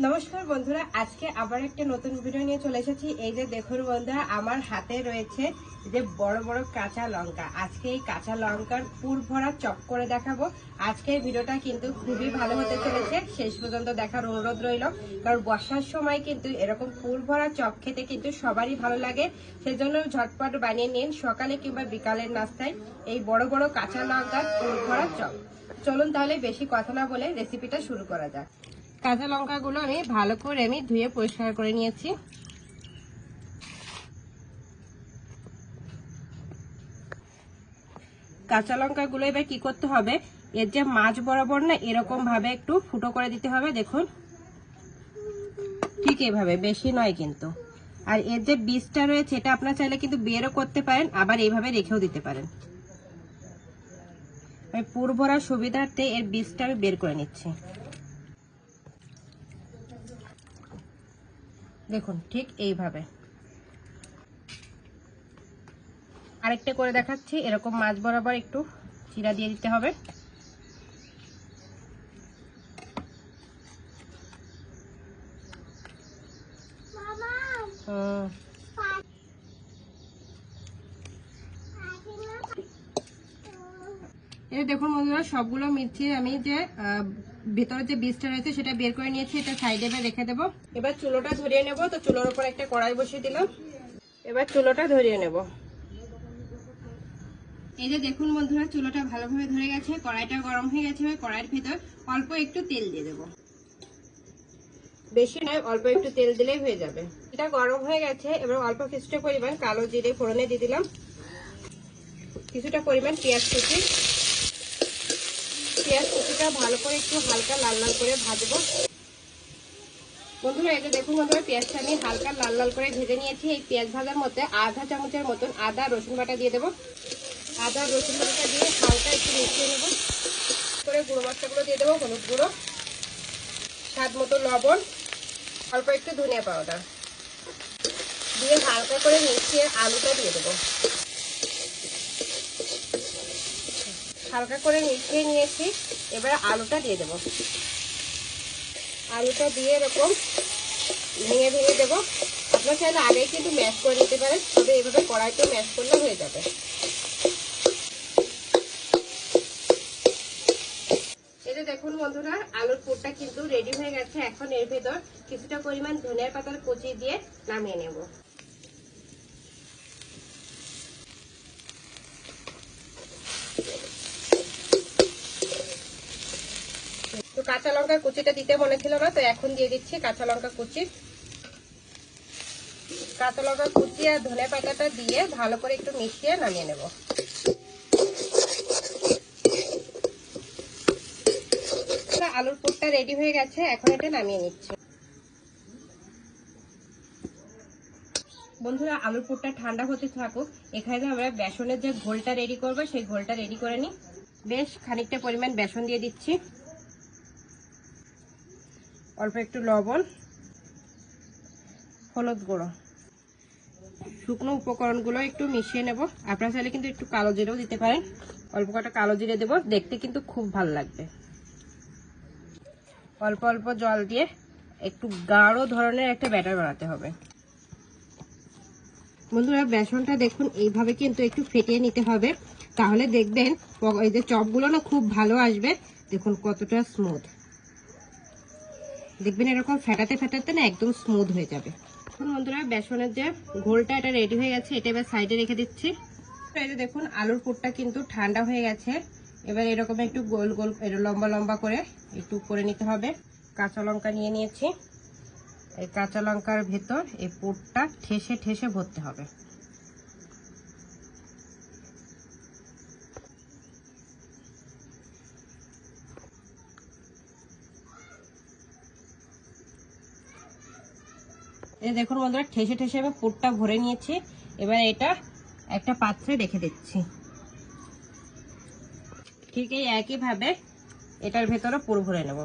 নমস্কার বন্ধুরা, আজকে আবার একটা নতুন ভিডিও নিয়ে চলে এসেছি। এই যে দেখুন বন্ধুরা, আমার হাতে রয়েছে যে বড় বড় কাঁচা লঙ্কা। আজকে এই কাঁচা লঙ্কার পুর ভরা চপ করে দেখাবো। আজকের ভিডিওটা কিন্তু খুবই ভালো হতে চলেছে, শেষ পর্যন্ত দেখার অনুরোধ রইল। কারণ বর্ষার সময় কিন্তু এরকম পুর ভরা চপ খেতে কিন্তু সবারই ভালো লাগে। সেজন্য ঝটপট বানিয়ে নিন সকালে কিংবা বিকালের নাস্তায় এই বড় বড় কাঁচা লঙ্কার পুর ভরা চপ। চলুন তাহলে বেশি কথা না বলে রেসিপিটা শুরু করা যাক। কাঁচা লঙ্কাগুলো আমি ভালো করে ধুয়ে পরিষ্কার করে নিয়েছি। কাঁচা লঙ্কাগুলো এবার কি করতে হবে, এর যে মাছ বরাবর না এরকম ভাবে একটু ফুটো করে দিতে হবে। দেখুন ঠিক এইভাবে, বেশি নয় কিন্তু। আর এর যে বীজটা রয়েছে এটা আপনারা চাইলে কিন্তু বেরও করতে পারেন, আবার এইভাবে রেখেও দিতে পারেন। আমি পুর ভরার সুবিধার্থে এর বীজটা আমি বের করে নিচ্ছি। দেখুন ঠিক এইভাবে। আরেকটা করে দেখাচ্ছি, এরকম মাছ বরাবর একটু চিরা দিয়ে দিতে হবে। এই দেখুন বন্ধুরা, সবগুলো মির্চি আমি যে ভেতরে যে বীজটা রয়েছে সেটা বের করে নিয়েছি, এটা সাইডে রেখে দেবো। এবার চুলোটা ধরিয়ে নেব। তো চুলোর উপর একটা কড়াই বসিয়ে দিলাম, এবার চুলোটা ধরিয়ে নেব। এই যে দেখুন বন্ধুরা, চুলোটা ভালোভাবে ধরে গেছে, কড়াইটা গরম হয়ে গেছে। কড়াইয়ের ভেতর অল্প একটু তেল দিয়ে দেবো, বেশি নয়, অল্প একটু তেল দিলেই হয়ে যাবে। এটা গরম হয়ে গেছে, এবার অল্প কিছুটা পরিমাণ কালো জিরে ফোড়নে দিয়ে দিলাম, কিছুটা পরিমাণ পেঁয়াজ কুচি। পেঁয়াজ কুচিটা ভালো করে একটু হালকা লাল লাল করে ভাজবো। বন্ধুরা এই যে দেখুন বন্ধুরা, পেঁয়াজটা আমি হালকা লাল লাল করে ভেজে নিয়েছি। এই পেঁয়াজ ভাজার মধ্যে আধা চামচের মতন আদা রসুন বাটা দিয়ে দেবো। আদা রসুন বাটা দিয়ে হালকা একটু মিশিয়ে নেবো। করে গুঁড়ো মশলাগুলো দিয়ে দেবো, হলুদ গুঁড়ো, স্বাদ মতো লবণ, অল্প একটু ধনিয়া পাউডার দিয়ে হালকা করে মিশিয়ে আলুটা দিয়ে দেবো। হালকা করে মিশিয়ে নিয়েছি, এবার আলুটা দিয়ে দেবো। আলুটা দিয়ে এরকম ভেঙে ভেঙে দেবো। আপনার চাইলে আগেই কিন্তু ম্যাশ করে নিতে পারেন, তবে এভাবে কড়াইতে ম্যাশ করলে হয়ে যাবে। এই যে দেখুন বন্ধুরা, আলুর পুরটা কিন্তু রেডি হয়ে গেছে। এখন এর ভেতর কিছুটা পরিমাণ ধনিয়া পাতার কুচি দিয়ে নামিয়ে নেব। তো কাঁচা লঙ্কা কুচিটা দিতে মনে ছিল না, তো এখন দিয়ে দিচ্ছি কাঁচা লঙ্কা কুচি। কাঁচা লঙ্কা কুচি আর ধনে পাতাটা দিয়ে ভালো করে একটু মিশিয়ে নামিয়ে নেব। আলুর পুরটা রেডি হয়ে গেছে, এখন এটা নামিয়ে নিচ্ছি। বন্ধুরা আলুর পুরটা ঠান্ডা হতে থাকুক, এখানে আমরা বেসনের যে ঘোলটা রেডি করবো সেই ঘোলটা রেডি করে নিই। বেশ খানিকটা পরিমাণ বেসন দিয়ে দিচ্ছি, অল্প একটু লবণ, হলুদ গুঁড়ো, শুকনো উপকরণগুলো একটু মিশিয়ে নেব। আপনারা চাইলে কিন্তু একটু কালো জিরেও দিতে পারেন, অল্প কটা কালো জিরে দেবো, দেখতে কিন্তু খুব ভালো লাগবে। অল্প অল্প জল দিয়ে একটু গাঢ় ধরনের একটা ব্যাটার বানাতে হবে। বন্ধুরা বেসনটা দেখুন এইভাবে কিন্তু একটু ফেটিয়ে নিতে হবে, তাহলে দেখবেন এই যে চপগুলো না খুব ভালো আসবে। দেখুন কতটা স্মুথ, দেখবেন এরকম ফেটাতে ফেটাতে না একদম স্মুথ হয়ে যাবে। এখন বন্ধুরা বেসনের যে ঘোলটা এটা রেডি হয়ে গেছে, এটা এবার সাইডে রেখে দিচ্ছি। এই যে দেখুন আলুর পুরটা কিন্তু ঠান্ডা হয়ে গেছে, এবার এরকম একটু গোল গোল লম্বা লম্বা করে একটু করে নিতে হবে। কাঁচা লঙ্কা নিয়ে নিয়েছি, এই কাঁচা লঙ্কার ভেতর এই পুরটা ঠেসে ঠেসে ভরতে হবে। এই দেখুন বন্ধুরা, ঠেসে ঠেসে আমি পুরটা ভরে নিয়েছি। এবার এটা একটা পাত্রে রেখে দিচ্ছি। ঠিক এই একইভাবে এটার ভেতরে পুর ভরে নেব।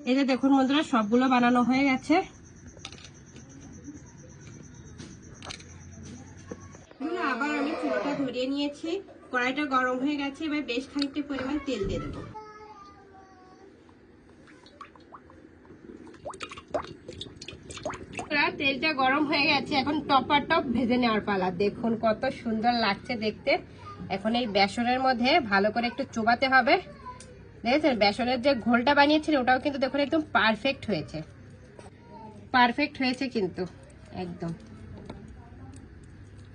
এই যে দেখুন বন্ধুরা সবগুলো বানানো হয়ে গেছে। আবার আমি চুলাটা ধরিয়ে নিয়েছি, কড়াইটা গরম হয়ে গেছে। এবার বেশ খানিকটা পরিমাণ তেল দিয়ে দেবো। তেলটা গরম হয়ে গেছে, এখন টপার টপ ভেজে নেওয়ার পালা। দেখুন কত সুন্দর লাগছে দেখতে। এখন এই বেসনের মধ্যে ভালো করে একটু চোবাতে হবে। দেখেছেন বেসনের যে ঘোলটা বানিয়েছেন ওটাও কিন্তু দেখুন একদম পারফেক্ট হয়েছে, পারফেক্ট হয়েছে কিন্তু একদম।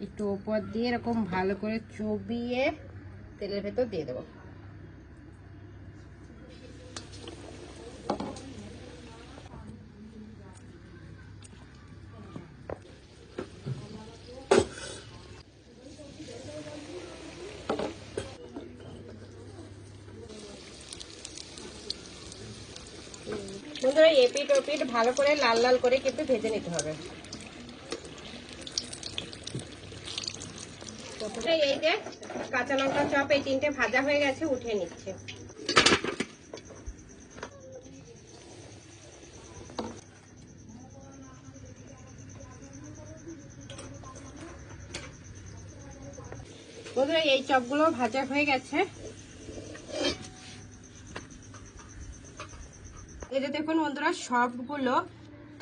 একটু উপর দিয়ে এরকম ভালো করে চুবিয়ে তেলের ভেতর দিয়ে দেবো। বন্ধুরা এপিট ওপিট ভালো করে লাল লাল করে কিন্তু ভেজে নিতে হবে। এই যে কাঁচা লঙ্কা চপ এই 3টে ভাজা হয়ে গেছে, উঠিয়ে নিচ্ছে। বন্ধুরা এই চপগুলো ভাজা হয়ে গেছে। এই যে দেখুন বন্ধুরা সবগুলো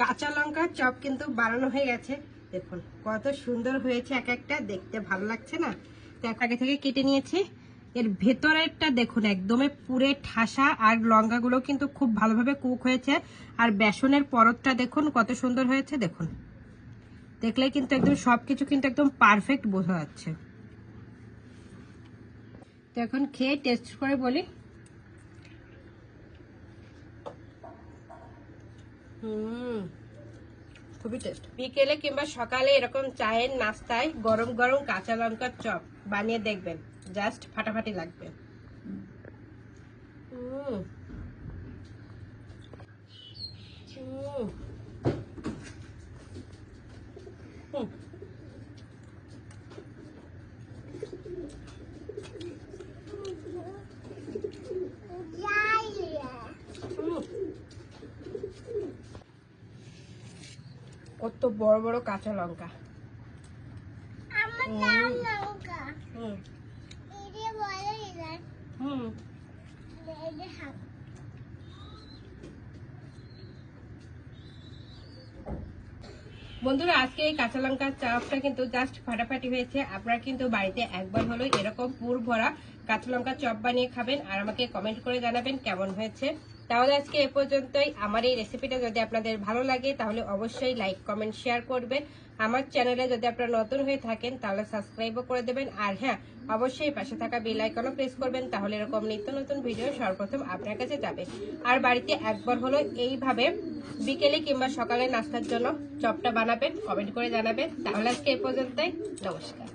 কাঁচা লঙ্কার চপ কিন্তু বানানো হয়ে গেছে। দেখুন কত সুন্দর হয়েছে, এক একটা দেখতে ভালো লাগছে না? তো আগে থেকে কেটে নিয়েছি। এর ভেতরেরটা দেখুন একদমই পুরে ঠাসা, আর লঙ্কাগুলো কিন্তু খুব ভালোভাবে কুক হয়েছে। আর বেসনের পরতটা দেখুন কত সুন্দর হয়েছে। দেখুন দেখলে কিন্তু একদম সবকিছু কিন্তু একদম পারফেক্ট বোঝা যাচ্ছে। তো এখন খেয়ে টেস্ট করে বলি। খুবই টেস্ট। বিকেলে কিংবা সকালে এরকম চায়ের নাস্তায় গরম গরম কাঁচা লঙ্কার চপ বানিয়ে দেখবেন, জাস্ট ফাটাফাটি লাগবে। কত বড় বড় কাঁচা লঙ্কা। বন্ধুরা আজকে এই কাঁচা লঙ্কার চপটা কিন্তু জাস্ট ফাটাফাটি হয়েছে। আপনারা কিন্তু বাড়িতে একবার হলো এরকম পুর ভরা কাঁচা লঙ্কার চপ বানিয়ে খাবেন, আর আমাকে কমেন্ট করে জানাবেন কেমন হয়েছে। তাহলে আজকে এ পর্যন্তই। আমার এই রেসিপিটা যদি আপনাদের ভালো লাগে তাহলে অবশ্যই লাইক কমেন্ট শেয়ার করবেন। আমার চ্যানেলে যদি আপনারা নতুন হয়ে থাকেন তাহলে সাবস্ক্রাইবও করে দেবেন। আর হ্যাঁ, অবশ্যই পাশে থাকা বেল আইকনও প্রেস করবেন, তাহলে এরকম নিত্য নতুন ভিডিও সর্বপ্রথম আপনার কাছে যাবে। আর বাড়িতে একবার হলো এইভাবে বিকেলে কিংবা সকালে নাস্তার জন্য চপটা বানাবেন, কমেন্ট করে জানাবেন। তাহলে আজকে এ পর্যন্তই, নমস্কার।